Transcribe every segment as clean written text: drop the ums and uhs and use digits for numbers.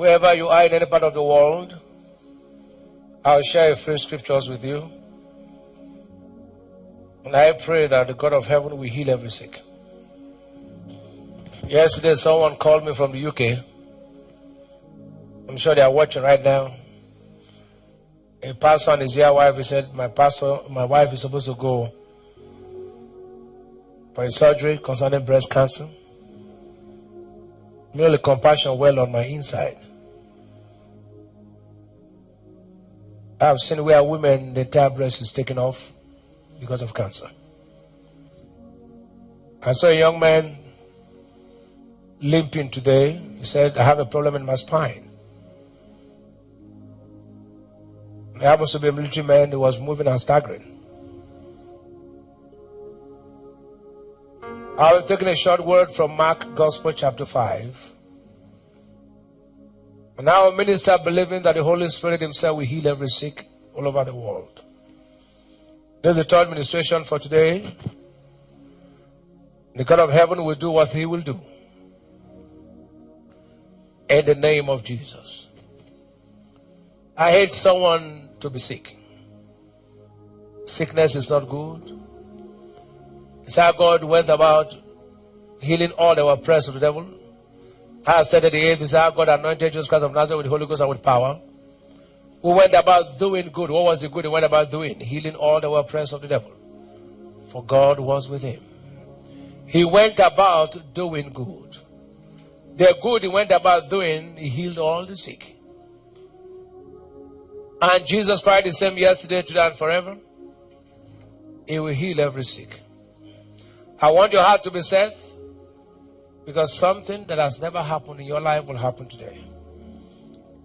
Wherever you are in any part of the world, I'll share a few scriptures with you. And I pray that the God of heaven will heal every sick. Yesterday, someone called me from the UK. I'm sure they are watching right now. A pastor and his dear wife, he said, my wife is supposed to go for a surgery concerning breast cancer. Merely compassion well on my inside. I have seen where women, the entire breast is taken off because of cancer. I saw a young man limping today. He said, I have a problem in my spine. He happens to be a military man. He was moving and staggering. I will take a short word from Mark Gospel chapter 5. And I will minister believing that the Holy Spirit himself will heal every sick all over the world. This is the third ministration for today. The God of heaven will do what he will do. In the name of Jesus. I hate someone to be sick. Sickness is not good. It's how God went about healing all that were oppressed of the devil. As stated the 8th, is how God anointed Jesus Christ of Nazareth with the Holy Ghost and with power. Who went about doing good. What was the good he went about doing? Healing all that were oppressed of the devil. For God was with him. He went about doing good. The good he went about doing, he healed all the sick. And Jesus Christ the same yesterday, today, and forever. He will heal every sick. I want your heart to be safe. Because something that has never happened in your life will happen today.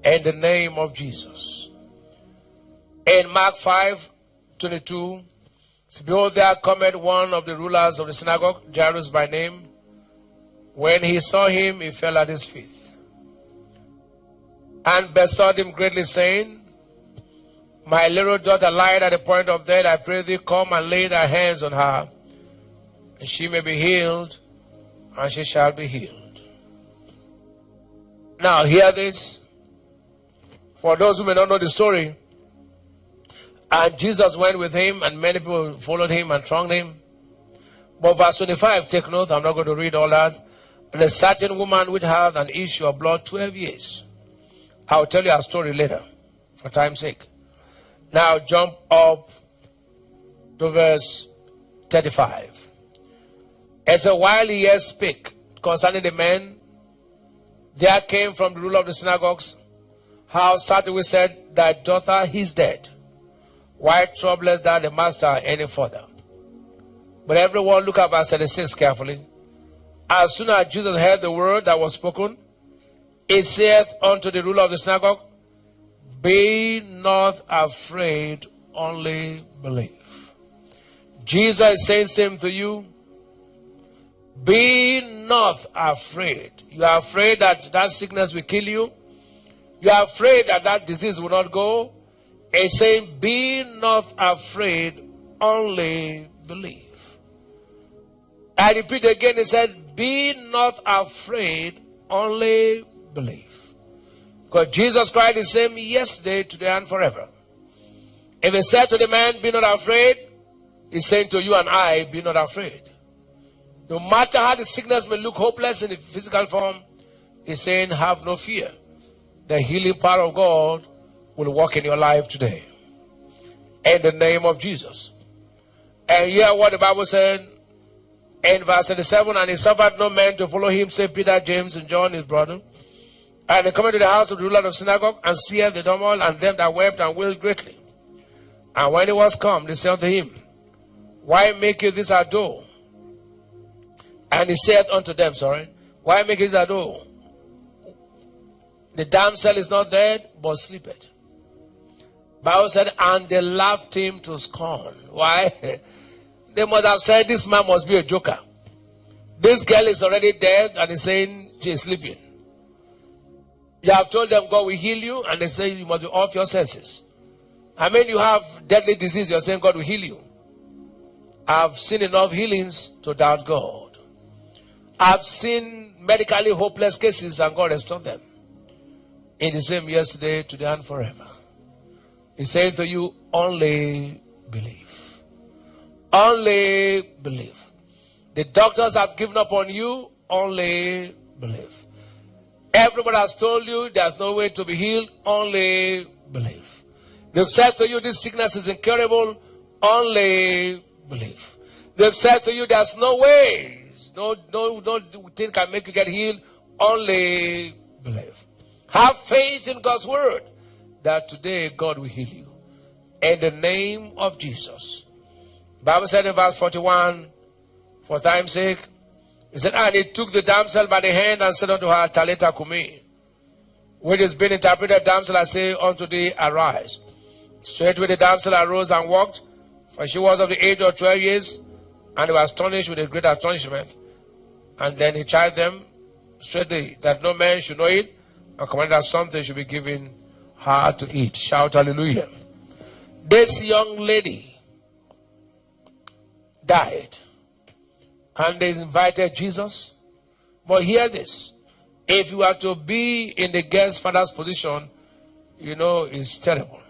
In the name of Jesus. In Mark 5:22, behold, there cometh one of the rulers of the synagogue, Jairus by name. When he saw him, he fell at his feet. And besought him greatly, saying, my little daughter lieth at the point of death. I pray thee, come and lay thy hands on her, and she may be healed, and she shall be healed. Now hear this. For those who may not know the story. And Jesus went with him, and many people followed him and thronged him. But verse 25, take note, I'm not going to read all that. And a certain woman which had an issue of blood 12 years. I will tell you a story later, for time's sake. Now jump up to verse 35. And so while he yet spake concerning the men, there came from the ruler of the synagogues, how certainly said, thy daughter is dead. Why troublest thou the master any further? But everyone look at verse 36 carefully. As soon as Jesus heard the word that was spoken, he saith unto the ruler of the synagogue, be not afraid, only believe. Jesus is saying same to you. Be not afraid. You are afraid that that sickness will kill you. You are afraid that that disease will not go. He's saying, be not afraid, only believe. I repeat again, he said, be not afraid, only believe. Because Jesus Christ is the same yesterday, today, and forever. If he said to the man, be not afraid, he's saying to you and I, be not afraid. No matter how the sickness may look hopeless in the physical form, he's saying, have no fear. The healing power of God will work in your life today. In the name of Jesus. And hear what the Bible said in verse 37, and he suffered no man to follow him, save Peter, James, and John, his brother. And he came into the house of the ruler of the synagogue, and seeth the turmoil, and them that wept and wailed greatly. And when he was come, they said unto him, why make you this ado? And he said unto them, why make you this ado? The damsel is not dead, but sleepeth. Bible said, and they laughed him to scorn. Why? They must have said, this man must be a joker. This girl is already dead, and he's saying she is sleeping. You have told them God will heal you, and they say you must be off your senses. I mean, you have deadly disease, you're saying God will heal you. I've seen enough healings to doubt God. I've seen medically hopeless cases, and God has stopped them. in the same yesterday, today, and forever. He's saying to you, only believe. Only believe. The doctors have given up on you, only believe. Everybody has told you there's no way to be healed, only believe. They've said to you this sickness is incurable, only believe. They've said to you there's no ways, no thing can make you get healed, only believe. Have faith in God's word that today God will heal you. In the name of Jesus. The Bible said in verse 41, for time's sake, he said, and he took the damsel by the hand and said unto her, Talitha cumi, which is being interpreted, damsel, I say unto thee, arise. Straightway the damsel arose and walked, for she was of the age of 12 years, and they were astonished with a great astonishment. And then he charged them straightly that no man should know it, and commanded that something should be given her to eat. Shout hallelujah. This young lady died, and they invited Jesus. But hear this. If you are to be in the guest father's position, you know it's terrible.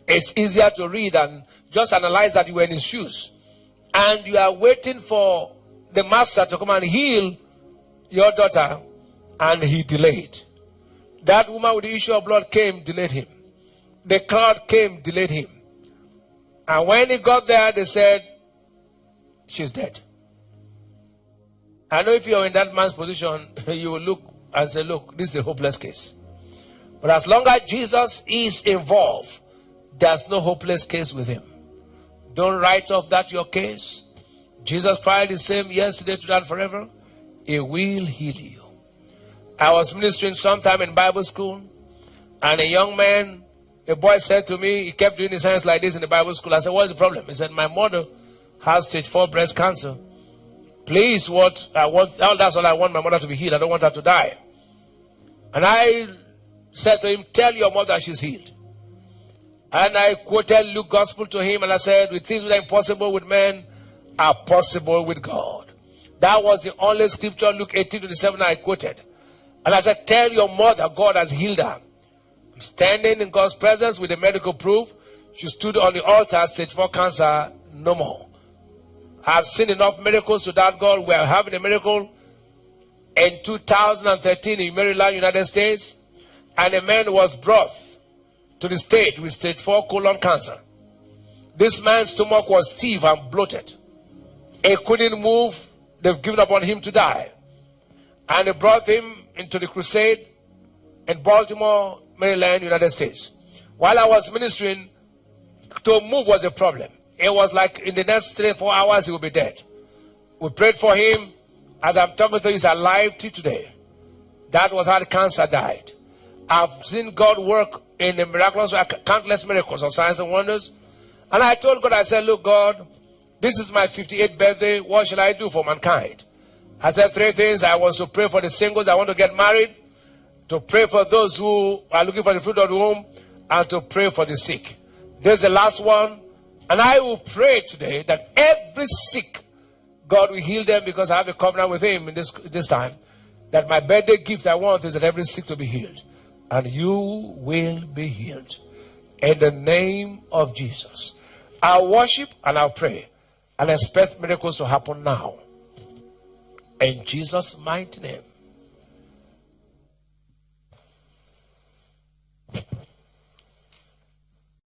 It's easier to read and just analyze that you were in his shoes. And you are waiting for the master to come and heal your daughter, and he delayed. That woman with the issue of blood came, delayed him. The crowd came, delayed him. And when he got there, they said, she's dead. I know if you're in that man's position, you will look and say, look, this is a hopeless case. But as long as Jesus is involved, there's no hopeless case with him. Don't write off that your case. Jesus Christ is the same yesterday, today, and forever. He will heal you. I was ministering sometime in Bible school, and a young man, a boy said to me, he kept doing his hands like this in the Bible school. I said, what's the problem? He said, my mother has stage 4 breast cancer. Please, that's all I want, my mother to be healed. I don't want her to die. And I said to him, tell your mother she's healed. And I quoted Luke Gospel to him, and I said, with things that are impossible with men are possible with God. That was the only scripture, Luke 18:27, I quoted. And I said, tell your mother God has healed her. I'm standing in God's presence with the medical proof. She stood on the altar, stage 4 cancer, no more. I've seen enough miracles to that God. We are having a miracle in 2013 in Maryland, United States. And a man was brought to the state with stage 4 colon cancer. This man's stomach was stiff and bloated. He couldn't move. They've given up on him to die. And they brought him into the crusade in Baltimore, Maryland, United States. While I was ministering, to move was a problem. It was like in the next 3-4 hours he would be dead. We prayed for him. As I'm talking to you, he's alive till today. That was how the cancer died. I've seen God work in the miraculous, countless miracles of signs and wonders. And I told God, I said, look, God, this is my 58th birthday. What shall I do for mankind? I said 3 things. I want to pray for the singles. I want to get married. To pray for those who are looking for the fruit of the womb. And to pray for the sick. This is the last one. And I will pray today that every sick, God will heal them, because I have a covenant with him in this time. That my birthday gift I want is that every sick to be healed. And you will be healed. In the name of Jesus. I'll worship and I'll pray. And expect miracles to happen now. In Jesus' mighty name.